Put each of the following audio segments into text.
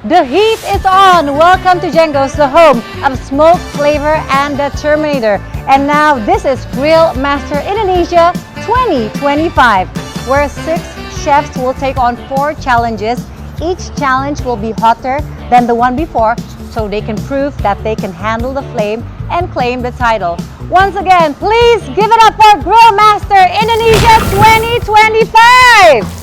The heat is on! Welcome to Django's, the home of smoke, flavor, and the Terminator. And now this is Grill Master Indonesia 2025, where 6 chefs will take on 4 challenges. Each challenge will be hotter than the one before, so they can prove that they can handle the flame and claim the title. Once again, please give it up for Grill Master Indonesia 2025!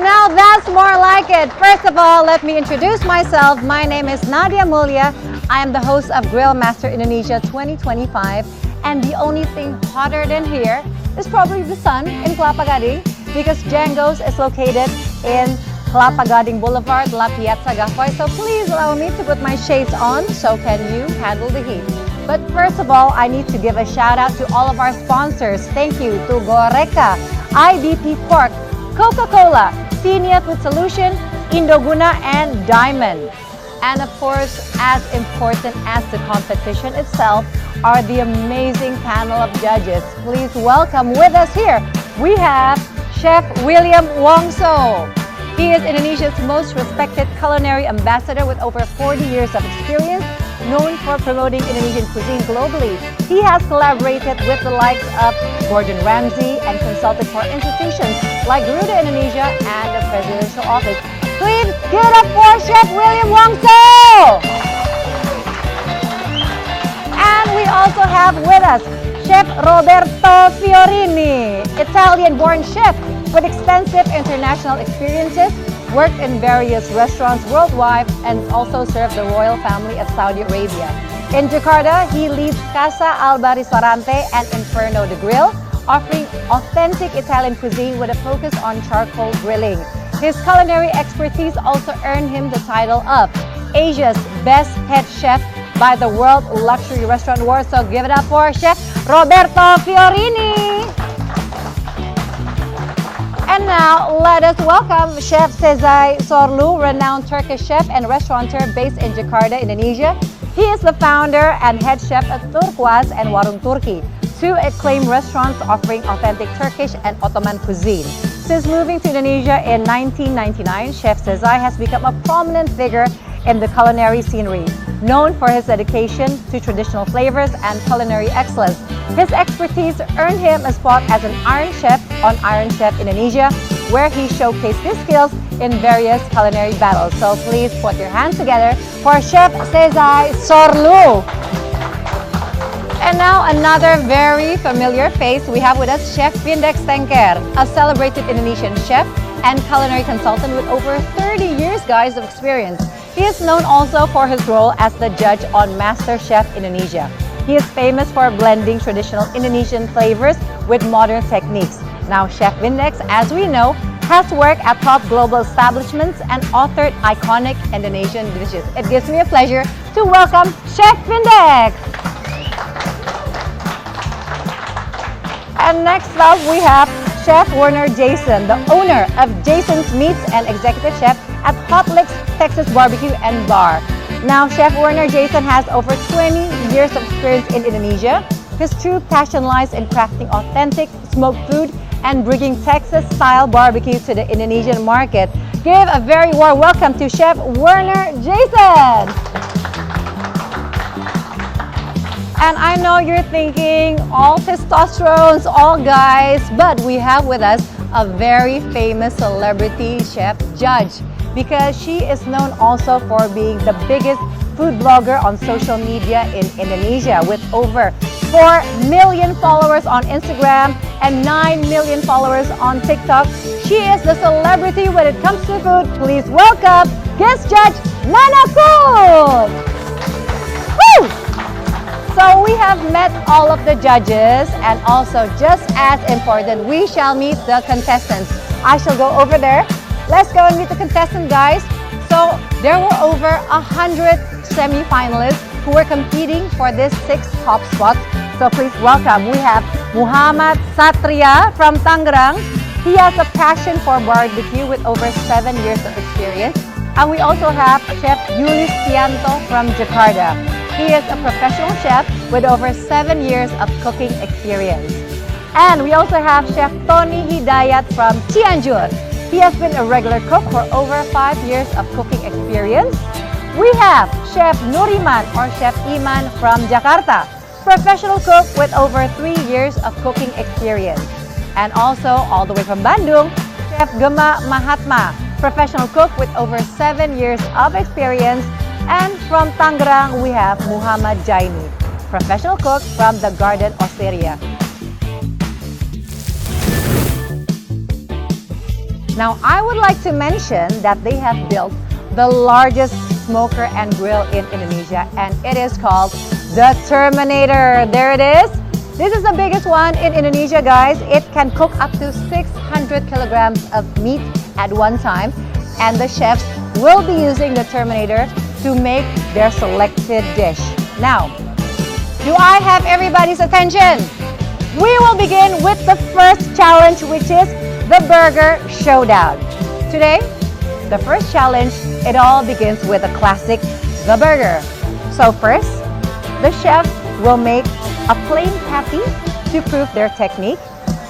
Now that's more like it. First of all, let me introduce myself. My name is Nadia Mulya. I am the host of Grill Master Indonesia 2025. And the only thing hotter than here is probably the sun in Kelapa Gading, because Django's is located in Kelapa Gading Boulevard, La Piazza Gafoy. So please allow me to put my shades on, so can you handle the heat. But first of all, I need to give a shout out to all of our sponsors. Thank you to Goreka, IDP Cork, Coca-Cola, Senior Food Solution, Indoguna, and Diamond. And of course, as important as the competition itself are the amazing panel of judges. Please welcome with us here, we have Chef William Wongso. He is Indonesia's most respected culinary ambassador with over 40 years of experience, known for promoting Indonesian cuisine globally. He has collaborated with the likes of Gordon Ramsay and consulted for institutions like Garuda Indonesia and the Presidential Office. Please give it up for Chef William Wongso! And we also have with us Chef Roberto Fiorini, Italian-born chef with extensive international experiences, worked in various restaurants worldwide, and also served the royal family of Saudi Arabia. In Jakarta, he leads Casa Alba Ristorante and Inferno de Grill, offering authentic Italian cuisine with a focus on charcoal grilling. His culinary expertise also earned him the title of Asia's Best Head Chef by the World Luxury Restaurant Award. So give it up for Chef Roberto Fiorini. And now, let us welcome Chef Sezai Sorlu, renowned Turkish chef and restaurateur based in Jakarta, Indonesia. He is the founder and head chef at Turquoise and Warung Turki, 2 acclaimed restaurants offering authentic Turkish and Ottoman cuisine. Since moving to Indonesia in 1999, Chef Sezai has become a prominent figure in the culinary scenery, known for his dedication to traditional flavors and culinary excellence. His expertise earned him a spot as an Iron Chef on Iron Chef Indonesia, where he showcased his skills in various culinary battles. So please put your hands together for Chef Sezai Sorlu. And now another very familiar face. We have with us Chef Vindex Tengker, a celebrated Indonesian chef and culinary consultant with over 30 years, guys, of experience. He is known also for his role as the judge on Master Chef Indonesia. He is famous for blending traditional Indonesian flavors with modern techniques. Now, Chef Vindex, as we know, has worked at top global establishments and authored iconic Indonesian dishes. It gives me a pleasure to welcome Chef Vindex. And next up, we have Chef Werner Jason, the owner of Jason's Meats and executive chef at Hot Licks Texas Barbecue and Bar. Now, Chef Werner Jason has over 20 years of experience in Indonesia. His true passion lies in crafting authentic smoked food and bringing Texas-style barbecue to the Indonesian market. Give a very warm welcome to Chef Werner Jason! And I know you're thinking, all testosterones, all guys, but we have with us a very famous celebrity chef judge, because she is known also for being the biggest food blogger on social media in Indonesia, with over 4 million followers on Instagram and 9 million followers on TikTok. She is the celebrity when it comes to food. Please welcome guest judge Nana Cook! Woo! So we have met all of the judges, and also just as important, we shall meet the contestants. I shall go over there. Let's go and meet the contestant, guys. So there were over 100 semi-finalists who were competing for this 6 top spots. So please welcome, we have Muhammad Satria from Tangerang. He has a passion for barbecue with over 7 years of experience. And we also have Chef Yulis Tianto from Jakarta. He is a professional chef with over 7 years of cooking experience. And we also have Chef Tony Hidayat from Cianjur. He has been a regular cook for over 5 years of cooking experience. We have Chef Nuriman or Chef Iman from Jakarta, professional cook with over 3 years of cooking experience. And also, all the way from Bandung, Chef Gema Mahatma, professional cook with over 7 years of experience. And from Tangerang, we have Muhammad Jaini, professional cook from the Garden Osteria. Now, I would like to mention that they have built the largest smoker and grill in Indonesia, and it is called the Terminator. There it is. This is the biggest one in Indonesia, guys. It can cook up to 600 kilograms of meat at one time, and the chefs will be using the Terminator to make their selected dish. Now, do I have everybody's attention? We will begin with the first challenge, which is the Burger Showdown. Today, the first challenge, it all begins with a classic, the burger. So first, the chefs will make a plain patty to prove their technique.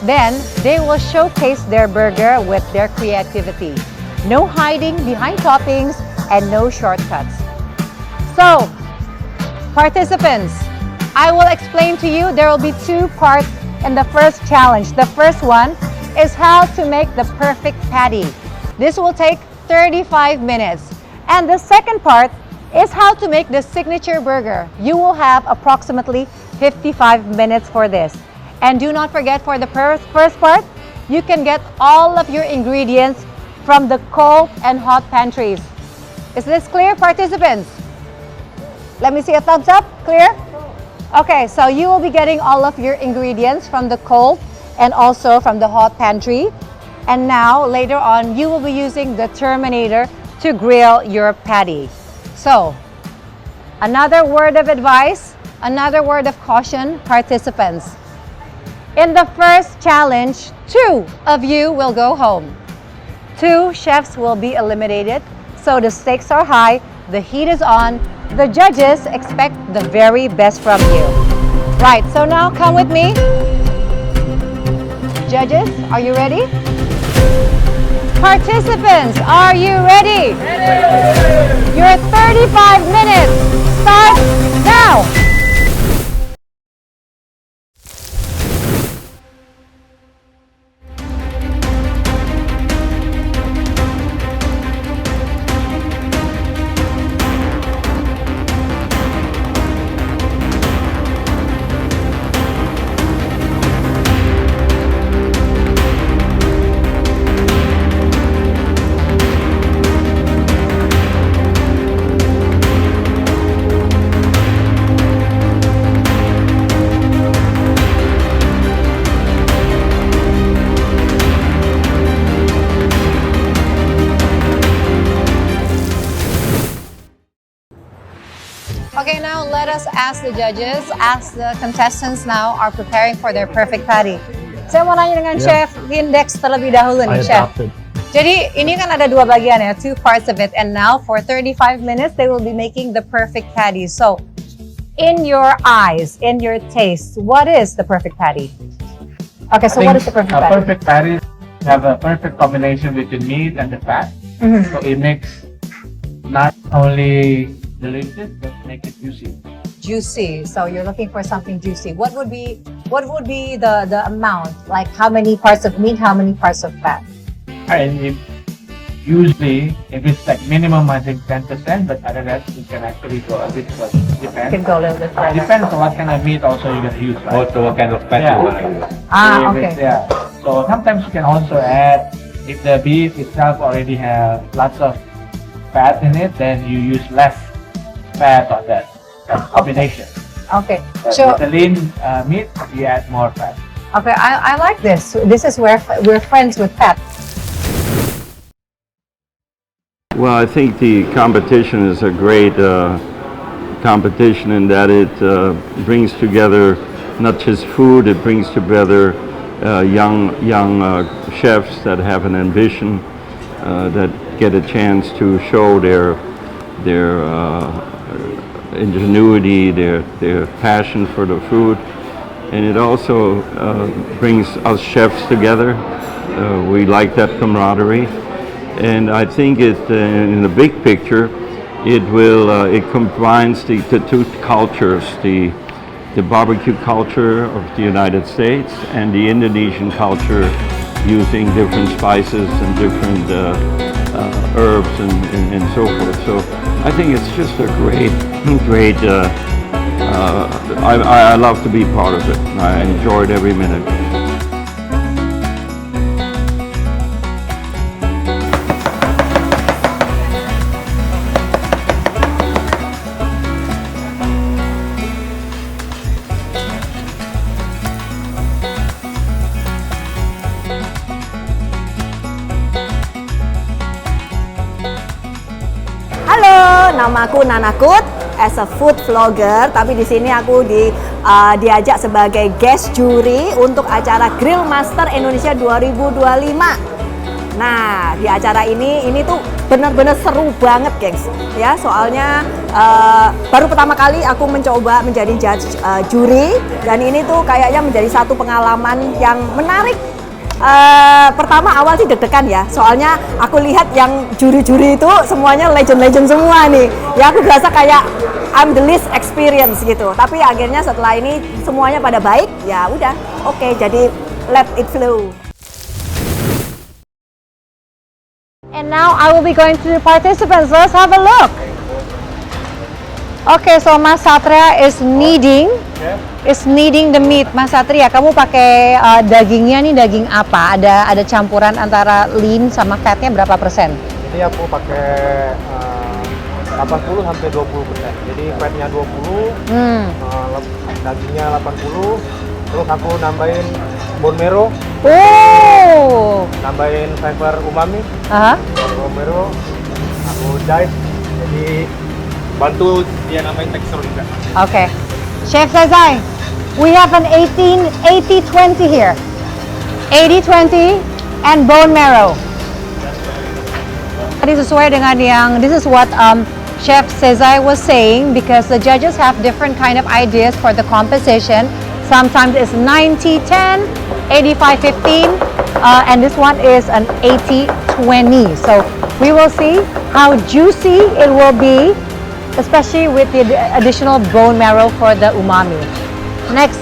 Then, they will showcase their burger with their creativity. No hiding behind toppings and no shortcuts. So, participants, I will explain to you, there will be 2 parts in the first challenge. The first one is how to make the perfect patty. This will take 35 minutes. And the second part is how to make the signature burger. You will have approximately 55 minutes for this. And do not forget, for the first part, you can get all of your ingredients from the cold and hot pantries. Is this clear, participants? Let me see a thumbs up. Clear? Okay, so you will be getting all of your ingredients from the cold and also from the hot pantry. And now, later on, you will be using the Terminator to grill your patty. So, another word of advice, another word of caution, participants. In the first challenge, 2 of you will go home. 2 chefs will be eliminated, so the stakes are high, the heat is on, the judges expect the very best from you. Right, so now come with me. Judges, are you ready? Participants, are you ready? Ready! Your 35 minutes start now! Okay, now let us ask the judges, as the contestants now are preparing for their perfect patty. Saya mau nanya dengan Chef Index terlebih dahulu nih, Chef. Jadi ini kan ada 2 bagian ya, 2 parts of it, and now for 35 minutes they will be making the perfect patty. So, in your eyes, in your taste, what is the perfect patty? Okay, so what is the perfect patty? A perfect patty have a perfect combination between meat and the fat. So it makes not only delicious, but make it juicy. Juicy. So you're looking for something juicy. What would be the amount? Like how many parts of meat, how many parts of fat? And usually, if it's like minimum, I think 10%, but other than that, you can actually go a bit further. Depends. You can go a little bit further. Depends on what kind of meat also you're gonna use, right? Also, what kind of fat you want to use. Okay. Yeah. So sometimes you can also add, if the beef itself already have lots of fat in it, then you use less fat on that combination. Okay. But So with the lean meat, you add more fat. okay, I like this. This is where we're friends with fat. Well, I think the competition is a great competition in that it brings together not just food, it brings together young chefs that have an ambition, that get a chance to show their ingenuity, their passion for the food, and it also brings us chefs together. We like that camaraderie, and I think in the big picture, it combines the two cultures, the barbecue culture of the United States and the Indonesian culture, using different spices and different herbs and so forth. So I think it's just a great. I love to be part of it. I enjoyed every minute. Halo, namaku Nanakut as a food vlogger, tapi di sini aku diajak sebagai guest juri untuk acara Grill Master Indonesia 2025. Nah, di acara ini tuh benar-benar seru banget, gengs. Ya, soalnya baru pertama kali aku mencoba menjadi juri, dan ini tuh kayaknya menjadi satu pengalaman yang menarik. Pertama awal sih deg-degan ya, soalnya aku lihat yang juri-juri itu semuanya legend-legend semua nih. Ya aku berasa kayak I'm the least experience gitu. Tapi akhirnya setelah ini semuanya pada baik, ya udah, oke, jadi let it flow. And now I will be going to the participants. Let's have a look. Okay, so Mas Satria is kneading the meat. Mas Satria, kamu pakai dagingnya nih daging apa? Ada campuran antara lean sama fatnya berapa persen? Jadi aku pakai 80 sampai 20%. Jadi fatnya 20, dagingnya 80, terus aku nambahin bone marrow. Oh, Nambahin flavor umami. Bone marrow, aku dice. Jadi bantu dia nambahin tekstur juga. okay. Chef Zezai, we have an 80-20 here. 80-20 and bone marrow. Tadi sesuai dengan this is what Chef Zezai was saying, because the judges have different kind of ideas for the composition. Sometimes it's 90-10, 85-15, and this one is an 80-20. So we will see how juicy it will be, especially with the additional bone marrow for the umami. Next,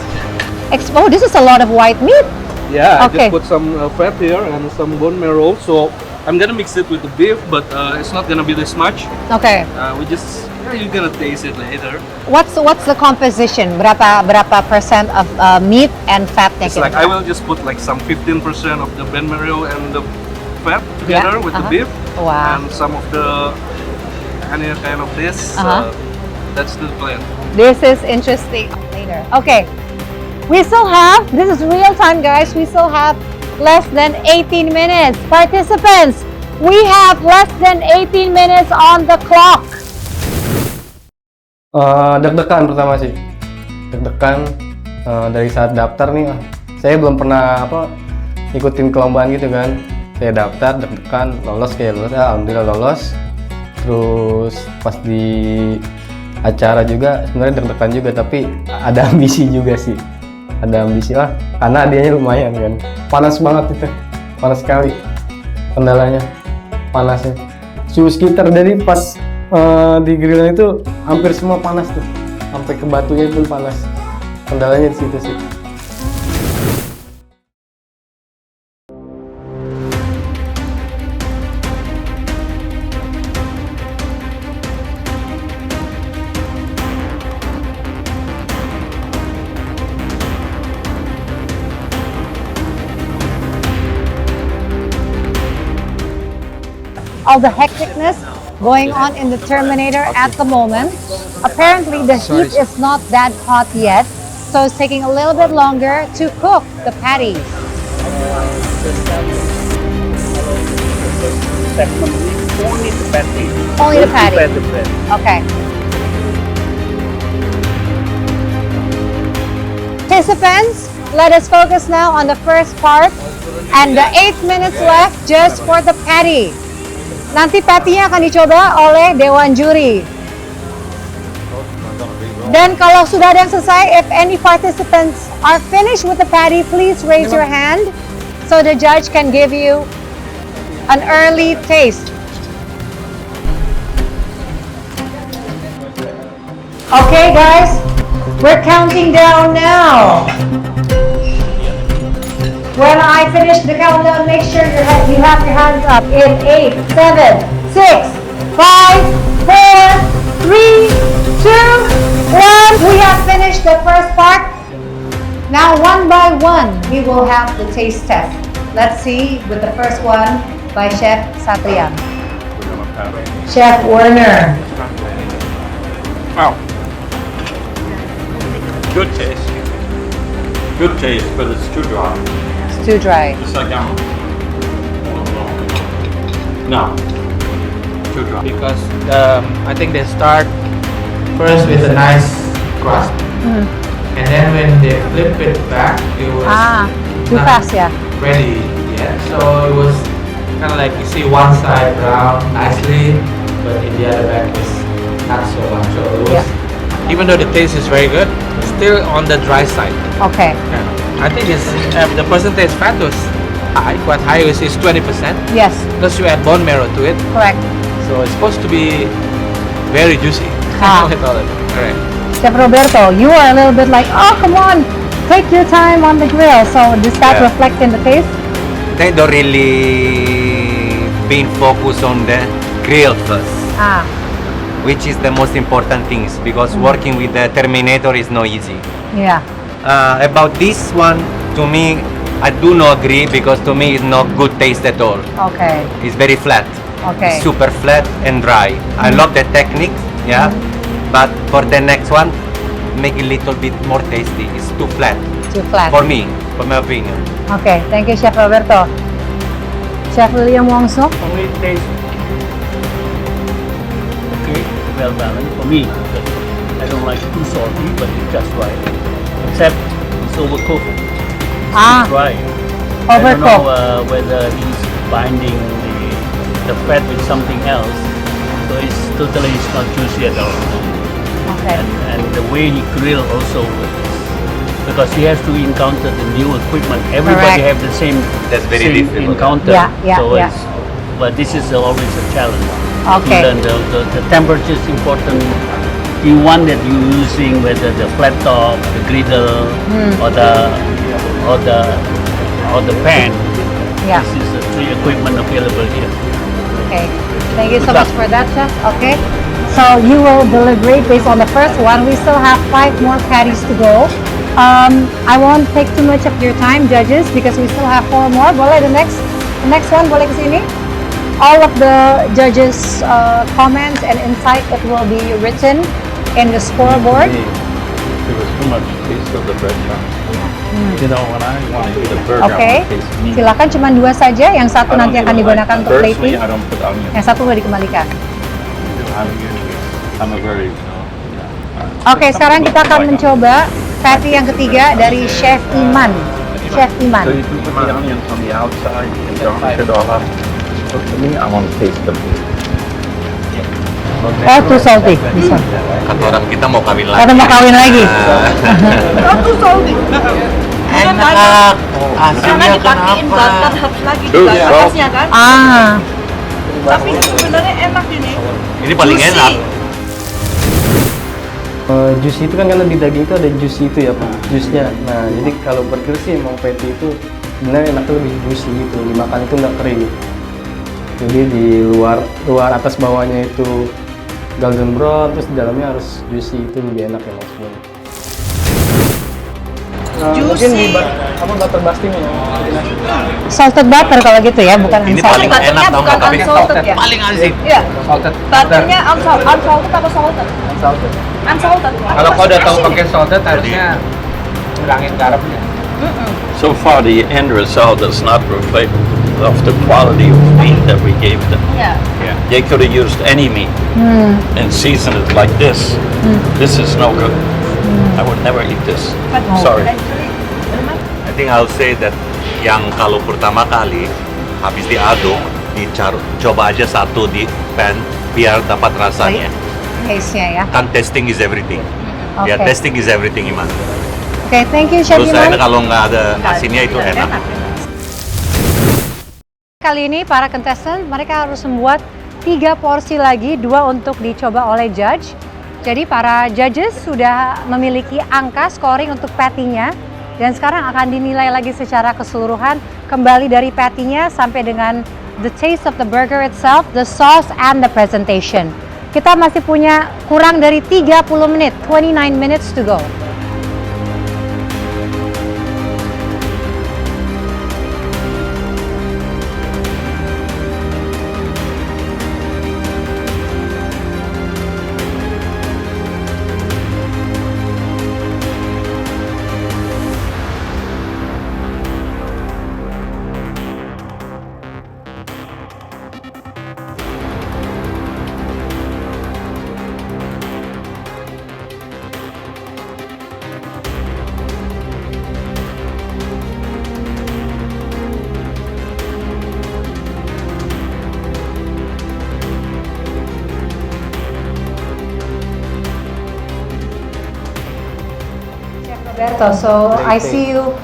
oh, this is a lot of white meat. Yeah, Okay. I just put some fat here and some bone marrow. So I'm gonna mix it with the beef, but it's not gonna be this much. Okay. You're gonna taste it later. What's the composition? Berapa percent of meat and fatnya? It's like I will just put like some 15% of the bone marrow and the fat together with the beef, Wow. and some of the any kind of this. That's the plan. This is interesting. Later. Okay. We still have, this is real time, guys. We still have less than 18 minutes. Participants, we have less than 18 minutes on the clock. Deg-degan pertama sih. Deg-degan dari saat daftar nih. Saya belum pernah ikutin kelompaan gitu kan. Saya daftar, deg-degan, lolos, alhamdulillah lolos. Terus pas di acara juga sebenarnya deg-degan juga, tapi ada ambisi juga sih. Ada ambisi lah, karena hadiahnya lumayan kan. Panas banget itu, panas sekali. Kendalanya panasnya. Suhu sekitar dari pas di grillnya itu hampir semua panas tuh, sampai ke batunya itu panas. Kendalanya di situ sih. All the hecticness going on in the Terminator at the moment. Apparently the heat is not that hot yet, so it's taking a little bit longer to cook the patties. Only the patty. Only the patty. Okay. Participants, let us focus now on the first part and the 8 minutes left just for the patty. Nanti patty-nya akan dicoba oleh Dewan Juri. Dan kalau sudah ada yang selesai, if any participants are finished with the patty, please raise your hand so the judge can give you an early taste. Okay, guys, we're counting down now. When I finish the countdown, make sure you have your hands up in 8, 7, 6, 5, 4, 3, 2, 1. We have finished the first part. Now, one by one, we will have the taste test. Let's see with the first one by Chef Satrian. Chef Werner. Wow. Good taste. Good taste, but it's too dry. It's too dry. It's like no, too dry. Because I think they start first with a nice crust, and then when they flip it back, it was Too not fast, yeah. ready yet. So it was kind of like you see one side brown nicely, but in the other back is not so much. So it was, even though the taste is very good, still on the dry side. Okay. Yeah. I think it's the percentage fat was high, quite high. It's 20%. Yes, Plus you add bone marrow to it, correct. so it's supposed to be very juicy. With all of it. Correct. Chef Roberto, you are a little bit like, oh, come on, take your time on the grill. So does that Yeah. reflect in the taste? They don't really being focused on the grill first, which is the most important things, because working with the Terminator is not easy. Yeah. About this one, to me, I do not agree, because to me it's not good taste at all. Okay. It's very flat. Okay. Super flat and dry. I love the technique, yeah, but for the next one, make it a little bit more tasty. It's too flat Too flat. for me, for my opinion. Okay, thank you, Chef Roberto. Chef William Wongso? For me, it tastes okay, well balanced for me. But I don't like too salty, but it's just right. Except it's overcooked. It's dry. I don't know whether he's binding the fat with something else, so it's not juicy at all. Okay. And the way he grill also, because he has to encounter the new equipment. Everybody Correct. have the same That's very same difficult. encounter. So yeah. but this is always a challenge. Okay. Then the temperature is important. The one that you're using, whether the flat top, the griddle, or the pan. Yeah. This is the three equipment available here. Okay. Thank you so Good much for that, Chef. Okay. So you will deliberate based on the first one. We still have 5 more patties to go. I won't take too much of your time, judges, because we still have 4 more. Boleh the next one, boleh kesini. All of the judges' comments and insight, it will be written in the scoreboard. There was too much taste of the bread crumbs. You know, when I want to eat a burger, Oke, I want to taste meat. silakan cuma 2 saja. Yang satu I don't nanti akan even digunakan like- untuk Personally, plating. I don't put onion. Yang satu boleh dikembalikan. I'm a very, Oke, sekarang kita akan mencoba patty yang ketiga dari Chef Iman. Chef So Iman. you can put the onions on the outside and garnish it all up. So to me, I want to taste the meat. Oh, too salty. This one. Kata orang kita mau kawin lagi. Kata mau kawin lagi. Enak. Asinnya kenapa? Too salty. Tapi sebenarnya enak ini. Ini paling enak. Juicy itu kan karena di daging itu ada juicy itu ya Pak, jusnya. Nah jadi kalau burger sih emang patty itu sebenarnya enaknya lebih juicy gitu, dimakan itu nggak kering. Jadi di luar atas bawahnya itu golden brown, terus di dalamnya harus juicy, itu lebih enak ya maksudnya. Mungkin di butter basting ya. Salted butter kalau gitu ya, bukan Ini unsalted. paling enak tau nggak? Tapi unsalted ya? paling asik. Iya. Salted. Butternya unsalted apa salted? Salted. Unsalted. Kalau kau udah tahu pakai salted, harusnya ngurangin garamnya. So far, the end result is not reflective of the quality of meat that we gave them. Iya. They could have used any meat and seasoned it like this. This is no good. I would never eat this. Sorry. I think I'll say that yang kalau pertama kali habis diaduk, coba aja satu di pan biar dapat rasanya. Taste-nya ya. Kan testing is everything. Ya, Oke. testing is everything, Iman. Okay, thank you Chef Menurut saya Iman. kalau nggak ada asinnya itu enak. Kali ini para contestant mereka harus membuat 3 porsi lagi, 2 untuk dicoba oleh judge. Jadi para judges sudah memiliki angka scoring untuk patty-nya dan sekarang akan dinilai lagi secara keseluruhan kembali dari patty-nya sampai dengan the taste of the burger itself, the sauce and the presentation. Kita masih punya kurang dari 30 menit, 29 minutes to go. Roberto, so I see you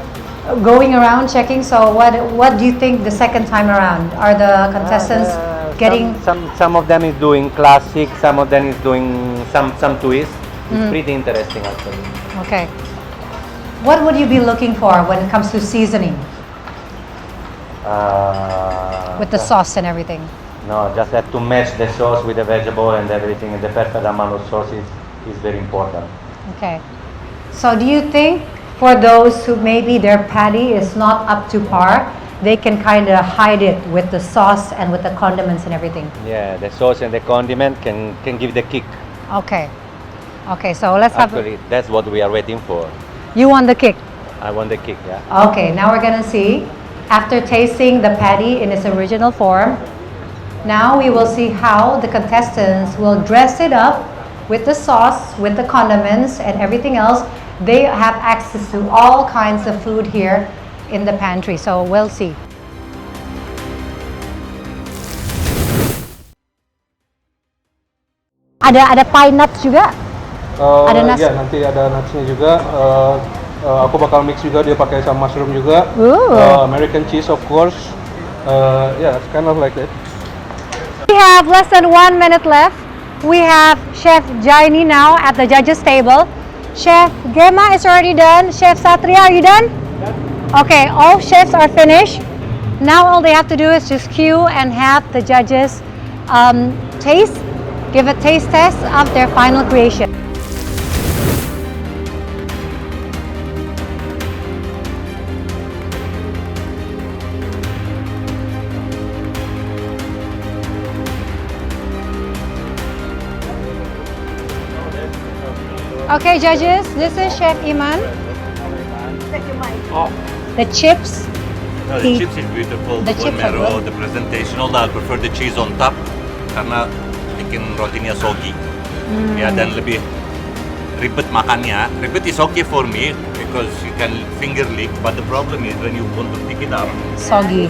going around checking. So what do you think the second time around? Are the contestants getting? Some of them is doing classic, some of them is doing some twist. It's pretty interesting actually. Okay. What would you be looking for when it comes to seasoning with the sauce and everything? No, just have to match the sauce with the vegetable and everything, and the perfect amount of sauce is very important. Okay. So do you think for those who maybe their patty is not up to par, they can kind of hide it with the sauce and with the condiments and everything? Yeah, the sauce and the condiment can give the kick. Okay. Okay, so let's have. Actually, that's what we are waiting for. You want the kick? I want the kick, yeah. Okay, now we're gonna see. After tasting the patty in its original form, now we will see how the contestants will dress it up with the sauce, with the condiments and everything else. They have access to all kinds of food here in the pantry, so we'll see. Ada pine nuts juga? Ada nuts? Ya, nanti ada nutsnya juga. Aku bakal mix juga, dia pakai sama mushroom juga. American cheese of course. Yeah, it's kind of like that. We have less than 1 minute left. We have Chef Jaini now at the judges table. Chef Gema is already done. Chef Satria, are you done? Okay, all chefs are finished. Now all they have to do is just queue and have the judges taste, give a taste test of their final creation. Okay, judges, this is Chef Iman. The chips. No, the chips is beautiful. The chips are marrow, good. the presentation, although I prefer the cheese on top karena bikin rotinya soggy. Ya, dan lebih ribet makannya. Ribet is okay for me because you can finger lick, but the problem is when you want to pick it up. Soggy.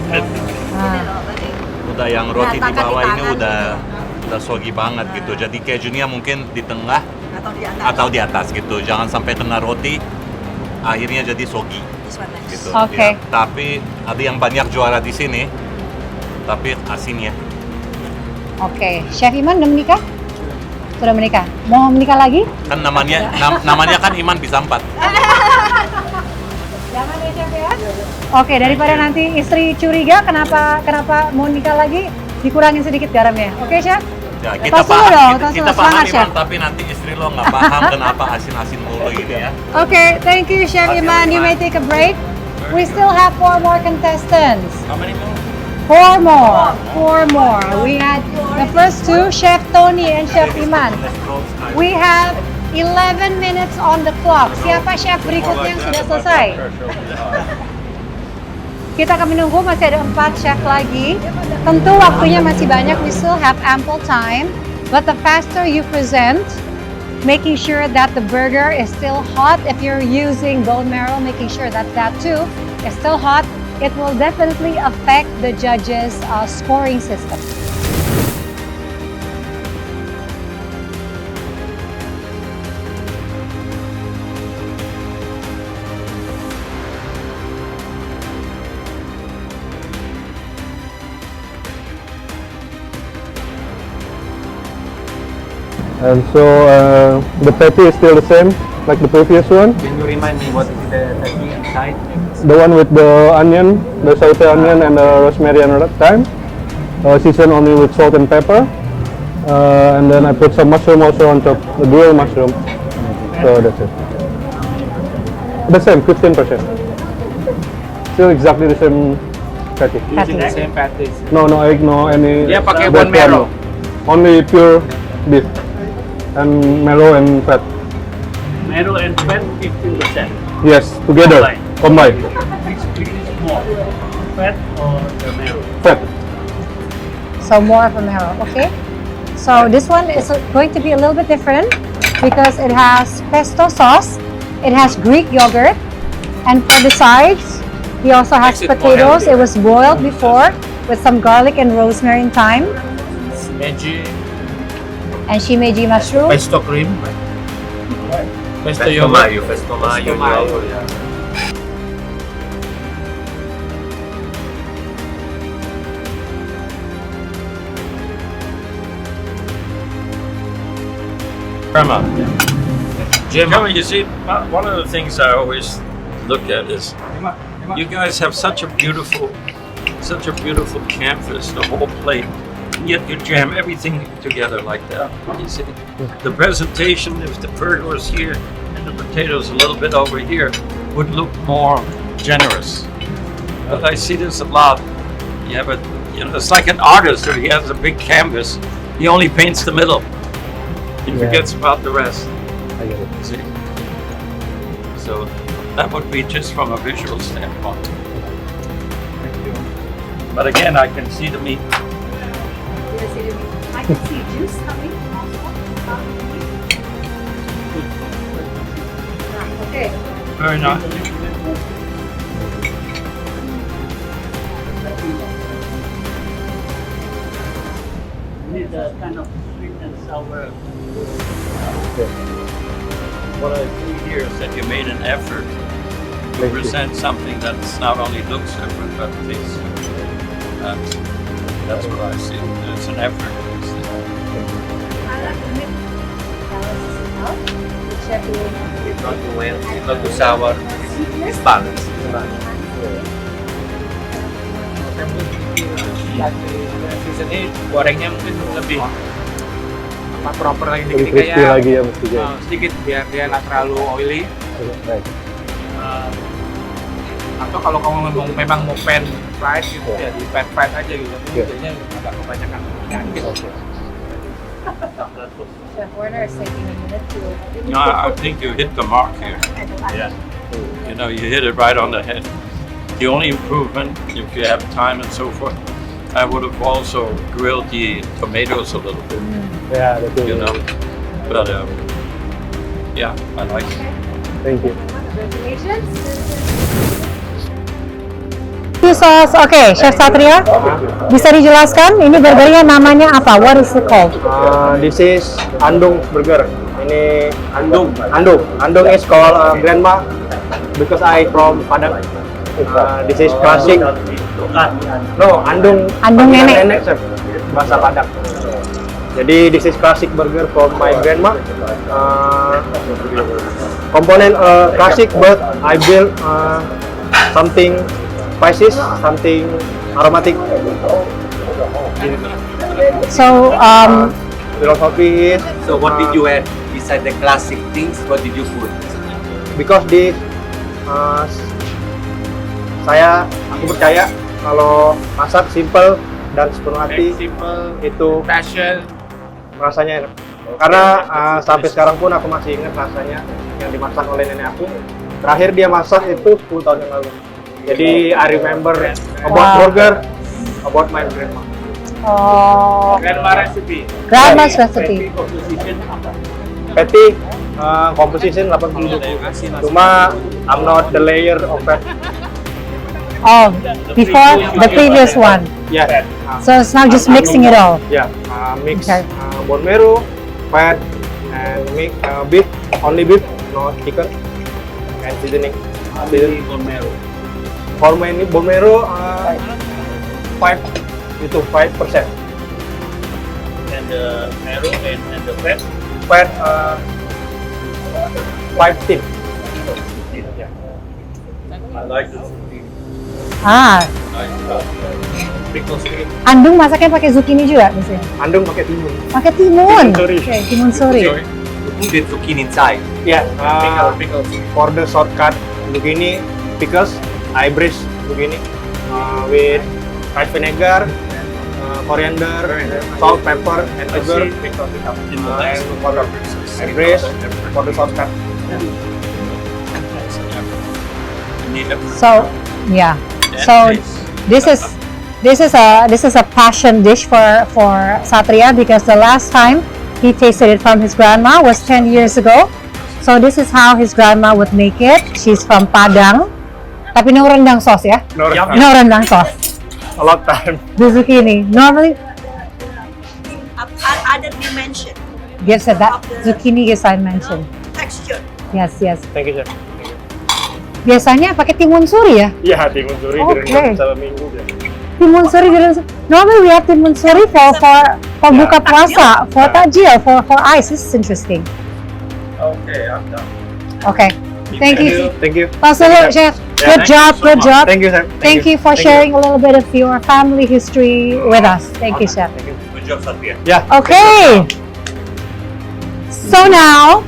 Udah yang roti di bawah ini udah soggy banget gitu. Jadi kejunya mungkin di tengah atau di atas gitu. Jangan sampai kena roti, akhirnya jadi soggy. Gitu. Okay. Ya, tapi ada yang banyak juara di sini, tapi asinnya. Oke, Chef Iman udah menikah? Sudah menikah. Mau menikah lagi? Kan namanya kan Iman bisa 4. Jangan ya Chef ya. Oke, daripada nanti istri curiga kenapa mau nikah lagi, dikurangin sedikit garamnya. Oke, Chef? Ya, kita Tos dulu paham, dong, kita, tos kita dulu. paham Semangat, Iman, Chef. tapi nanti istri lo nggak paham kenapa asin-asin mulu gitu ya. Okay, thank you, Chef Terima kasih, Iman. You may Iman. take a break. We still have 4 more contestants. How many more? 4 more. 4 more. We had the first 2, Chef Tony and Chef Iman. We have 11 minutes on the clock. Siapa chef berikutnya yang sudah selesai? Kita akan menunggu, masih ada 4 chef lagi. Tentu waktunya masih banyak, we still have ample time. But the faster you present, making sure that the burger is still hot. If you're using bone marrow, making sure that that too is still hot. It will definitely affect the judges' scoring system. And so the patty is still the same like the previous one. Can you remind me what is the patty inside? The one with the onion, the sauté onion and the rosemary and thyme. Seasoned only with salt and pepper. And then I put some mushroom also on top, the grilled mushroom. So that's it. The same, 15%. Still exactly the same patty. Using the same patties. No egg, no any. Dia pakai bad bone marrow. fat, no. Only pure beef and marrow and fat. Marrow and fat 15%. Yes, together, combined. Which is more? Fat or the marrow? Fat. So more of a marrow, okay? So this one is going to be a little bit different because it has pesto sauce, it has Greek yogurt, and for the sides, he also has Makes it more potatoes. healthier. It was boiled before with some garlic and rosemary and thyme, Veggie, and shimeji mushroom. pesto cream, pesto yogurt. Pesto Pesto mayo, yeah. Jim, You see, one of the things I always look at is you guys have such a beautiful canvas, the whole plate, and yet you jam everything together like that. You see, the presentation, if the burger was here and the potatoes a little bit over here, would look more generous. But I see this a lot. Yeah, but it's like an artist who he has a big canvas. He only paints the middle. He forgets about the rest. I get it. See? So that would be just from a visual standpoint. But again, I can see the meat. I can see juice coming also. Okay. Very nice. Need a kind of sweet and sour. What I see here is that you made an effort to Thank you. present something that's not only looks different but tastes different. That's what I see. There's an effort. It's not too well, it's not too sour. It's balanced. Seasonnya gorengnya mungkin lebih proper lagi Lebih sedikit crispy lagi ya mestinya. sedikit biar dia nggak terlalu oily. Right. Atau kalau kamu memang mau pan fried gitu ya di pan fried aja gitu. Yeah. Jadinya agak kebanyakan minyak gitu. Chef Werner is taking a minute to. No, I think you hit the mark here. Yeah. You hit it right on the head. The only improvement, if you have time and so forth, I would have also grilled the tomatoes a little bit, Yeah, that's it. But yeah, I like it. Thank you. Sauce, okay, Chef Satria, bisa dijelaskan ini burgernya namanya apa? What is it called? This is Andung burger. Ini Andung is called grandma because I from Padang. This is classic. No, Andung nenek chef, bahasa Padang. Jadi this is classic burger from my grandma. Component classic, but I build something spices, something aromatic. So, Philosophy is So what did you add beside the classic things? What did you put? because this aku percaya kalau masak simple dan sepenuh hati Simple, itu passion. rasanya enak. Karena sampai sekarang pun aku masih ingat rasanya yang dimasak oleh nenek aku. Terakhir dia masak itu 10 tahun yang lalu. Jadi I remember about burger, about my grandma. oh, Grandma recipe. grandma's recipe. Composition apa? Patty composition 80. Cuma I'm not the layer of fat. Oh, before the previous one. Yeah. So it's now just mixing it all. Yeah, mix Okay. bone marrow, fat, and make beef, only beef, no chicken, and seasoning. Bone marrow. For ini bone marrow 5% And and the marrow and the fat. Fat 5 Yeah. I like the zucchini. Ah, Pickles too. Andung masaknya pakai zucchini juga biasanya. Andung pakai timun. Pakai timun. Timun suri. Oke, timun suri. Put zucchini inside. Yeah, Pickles. for the shortcut zucchini pickles, I braise zucchini with white vinegar, coriander, salt, pepper, and sugar. In the And last water. I braise for the shortcut. So, yeah. So this is a passion dish for Satria because the last time he tasted it from his grandma was 10 years ago. So this is how his grandma would make it. She's from Padang. Tapi no rendang sauce ya? No, No rendang sauce. a lot time. The zucchini. Normally Other dimension, gives it that zucchini gives I mentioned. texture. Yes, yes. Thank you, chef. Biasanya pakai timun suri ya? Iya, timun suri Oke. direndam selama minggu ya. Timun suri normally we have timun suri for buka puasa, for tajil, for ice. This is interesting. Okay, I'm done. Okay. Thank you. Thank you. Pasal chef. Good job, good job. Thank you, chef. Thank you for sharing a little bit of your family history with us. Thank you, chef. Thank you. Good job, Satria. Yeah. Okay. So now,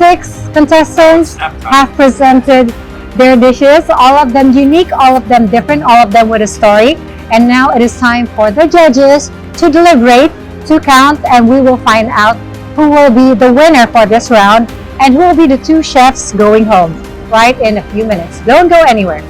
6 contestants have presented their dishes, all of them unique, all of them different, all of them with a story. And now it is time for the judges to deliberate, to count, and we will find out who will be the winner for this round and who will be the 2 chefs going home right in a few minutes. Don't go anywhere.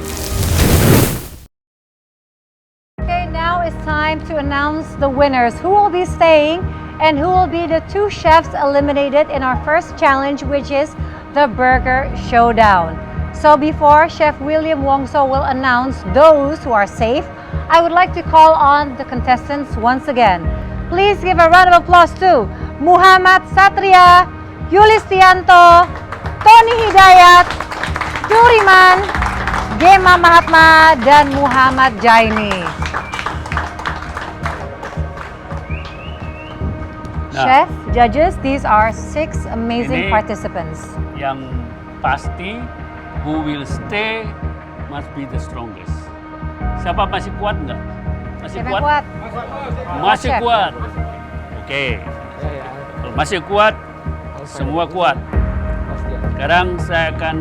Okay, now it's time to announce the winners. Who will be staying and who will be the 2 chefs eliminated in our first challenge, which is the Burger Showdown. So before Chef William Wongso will announce those who are safe, I would like to call on the contestants once again. Please give a round of applause to Muhammad Satria, Yulistianto, Tony Hidayat, Turiman, Gema Mahatma, dan Muhammad Jaini. Chef, judges, these are 6 amazing Ini- participants. Yang pasti, who will stay must be the strongest. Siapa masih kuat nggak? Masih Siapa kuat? yang kuat? Masih Chef. kuat. Oke. Kalau masih kuat, semua kuat. Sekarang saya akan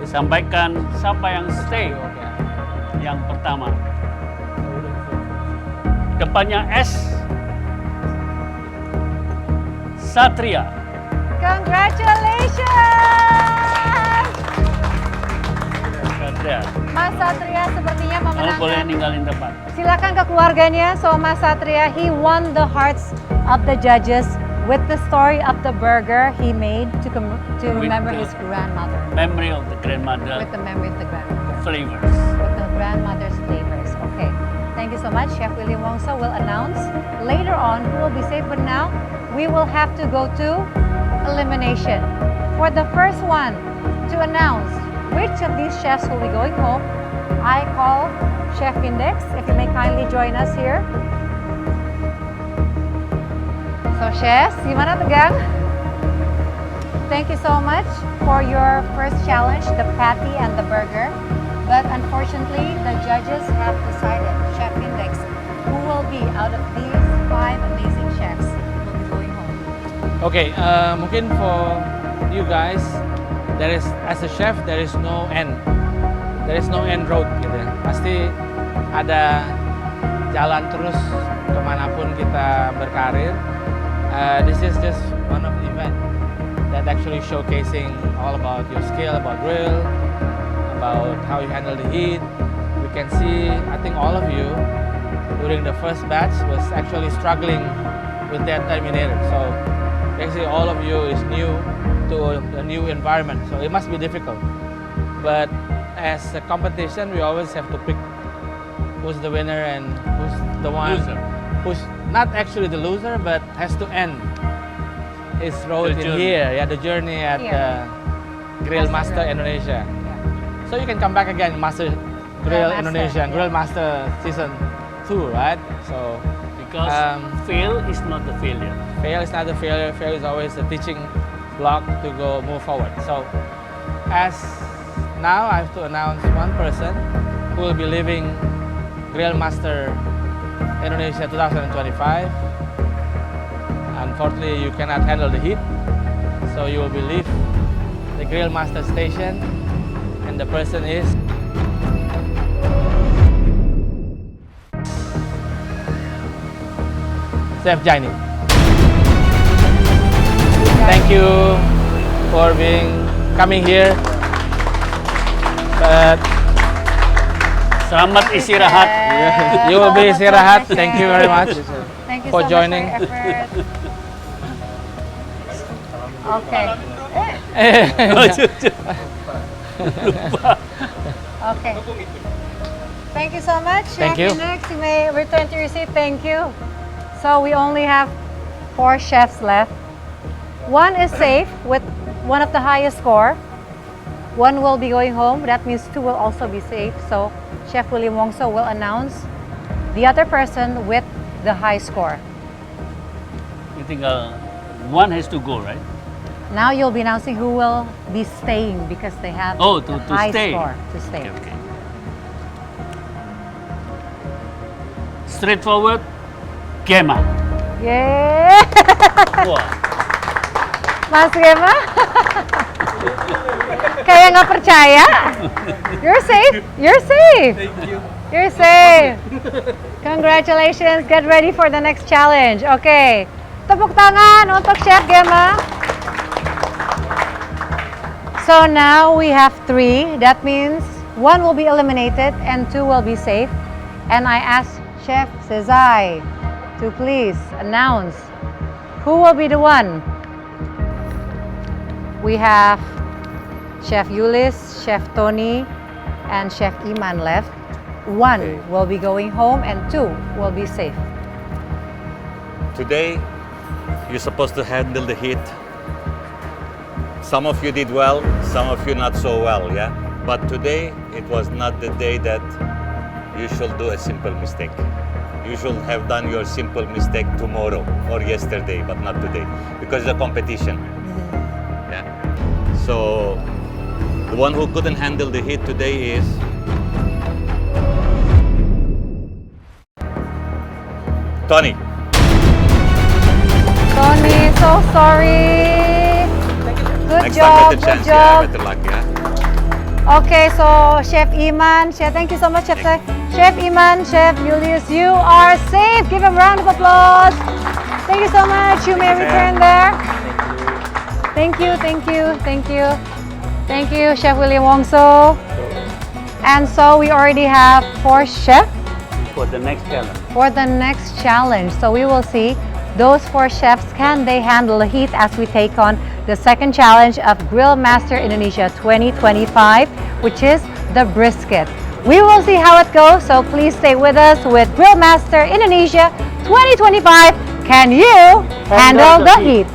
sampaikan siapa yang stay. Yang pertama. Depannya S. Satria. Congratulations! Satria. Mas Satria sepertinya Kamu boleh memenangkan. ninggalin tempat. Silakan ke keluarganya. So Mas Satria, he won the hearts of the judges with the story of the burger he made to remember the- his grandmother. Memory of the grandmother With the memory of the grandmother. flavors. With the grandmother's flavors. Okay. Thank you so much. Chef William Wongso will announce later on who will be safe. But now, we will have to go to elimination. For the first one to announce which of these chefs will be going home, I call Chef Index. If you may kindly join us here. So chefs, gimana tegang? Thank you so much for your first challenge, the patty and the burger. But unfortunately, the judges have decided, Chef Index, who will be out of these 5 amazing chefs will be going home. Okay, mungkin for you guys, there is as a chef there is no end road gitu ya. Pasti ada jalan terus kemanapun kita berkarir. This is just one of the event that actually showcasing all about your skill, about grill, about how you handle the heat. We can see, I think all of you during the first batch was actually struggling with that terminator. So basically all of you is new to a new environment, so it must be difficult. But as a competition, we always have to pick who's the winner and who's the one Loser. who's not actually the loser, but has to end his road The in journey. here, yeah, the journey at Here. Grill Master Indonesia. So you can come back again, Master Grill Master, Indonesia, yeah. Grill Master Season 2, right? So Because fail is not the failure. Fail is not the failure. Fail is always the teaching block to go move forward. So, as now I have to announce one person who will be leaving Grill Master Indonesia 2025. Unfortunately, you cannot handle the heat, so you will be leave the Grill Master station, and the person is Chef Jaini. Thank you for coming here. But Selamat istirahat. you will be istirahat. Thank you very much Thank you for so joining. much for your effort. Okay. Okay. Thank you so much. Thank Chef. you. Next, you may return to your seat. Thank you. So we only have 4 chefs left. One is safe with one of the highest score. One will be going home. That means 2 will also be safe. So Chef William Wongso will announce the other person with the high score. You think one has to go, right? Now you'll be announcing who will be staying because they have To high stay. score to stay. Okay. Straightforward, Gemma. Yeah. Wah. Mas Gema? Kayak nggak percaya? You're safe. You're safe. Thank you. You're safe. Congratulations. Get ready for the next challenge. Okay. Tepuk tangan untuk Chef Gema. So now we have 3. That means 1 will be eliminated and 2 will be safe. And I ask Chef Sezai to please announce who will be the one. We have Chef Yulis, Chef Tony, and Chef Iman left. 1 will be going home and 2 will be safe. Today, you're supposed to handle the heat. Some of you did well, some of you not so well, yeah? But today, it was not the day that you should do a simple mistake. You should have done your simple mistake tomorrow or yesterday, but not today, because it's a competition. Yeah. So, the one who couldn't handle the heat today is Tony. Tony, so sorry. Good Next job, time, better good chance, job. yeah, better luck, yeah. Okay, so Chef Iman, Chef, thank you so much, Chef. Chef Iman, Chef Julius, you are safe. Give him a round of applause. Thank you so much. You may return there. Thank you, thank you, thank you. Thank you, Chef William Wongso. And so we already have 4 chefs For the next challenge. for the next challenge. So we will see those 4 chefs, can they handle the heat as we take on the second challenge of Grill Master Indonesia 2025, which is the brisket. We will see how it goes, so please stay with us with Grill Master Indonesia 2025. Can you handle the heat?